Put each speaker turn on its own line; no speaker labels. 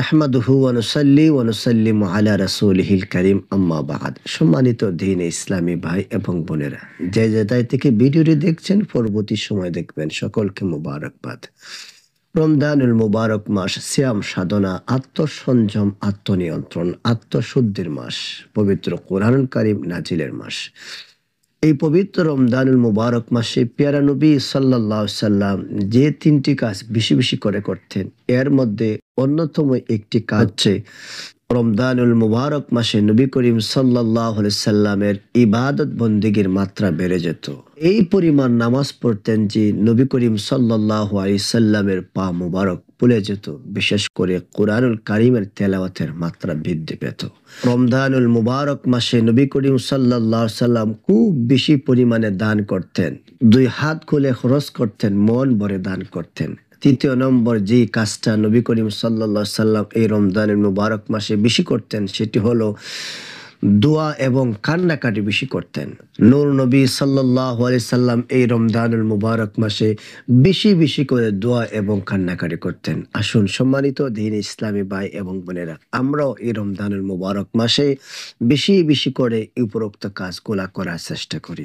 নাহমাদুহু ওয়া নুসাল্লি ওয়া নুসাল্লিমু আলা রাসূলিহিল কারীম আম্মা বা'দ। সম্মানিত দ্বীনে ইসলামী ভাই এবং বোনেরা, যে যেটাই থেকে ভিডিওটি দেখছেন পরবর্তী সময় দেখবেন, সকলকে মোবারকবাদ। রমজানুল মুবারক মাস, সিয়াম সাধনা, আত্মসংযম, আত্মনিয়ন্ত্রণ, আত্মশুদ্ধির মাস, পবিত্র কোরআনুল কারীম নাজিলের মাস। এই পবিত্র রমজানুল মুবারক মাসে পেয়ারা নবী সাল্লাল্লাহু আলাইহি সাল্লাম যে তিনটি কাজ বেশি বেশি করে করতেন, এর মধ্যে অন্যতম একটি কাজ হচ্ছে রমজানুল মুবারক মাসে নবী করিম সাল্লাল্লাহু আলাইহি সাল্লামের ইবাদত বন্দেগীর মাত্রা বেড়ে যেত। এই পরিমাণ নামাজ পড়তেন যে নবী করিম সাল্লাল্লাহু আলাইহি সাল্লামের পা মুবারক ফুলে যেত। বিশেষ করে কোরআনুল কারীমের তেলাওয়াতের মাত্রা বৃদ্ধি পেত। রমজানুল মুবারক মাসে নবী করিম সাল্লাল্লাহু আলাইহি সাল্লাম খুব বেশি পরিমাণে দান করতেন। দুই হাত খুলে খরচ করতেন, মন ভরে দান করতেন। তৃতীয় নম্বর যে কাজটা নবী করিম সাল্লাল্লাহু আলাইহি সাল্লাম এই রমজানুল মুবারক মাসে বেশি করতেন, সেটি হলো দোয়া এবং কান্নাকাটি বেশি করতেন। নূর নবী সাল্লাল্লাহু আলাইহি সাল্লাম এই রমজানুল মুবারক মাসে বেশি বেশি করে দোয়া এবং কান্নাকাটি করতেন। আসুন সম্মানিত দ্বীন ইসলামী ভাই এবং বোনেরা, আমরাও এই রমজানুল মুবারক মাসে বেশি বেশি করে উপরোক্ত কাজগুলা করার চেষ্টা করি।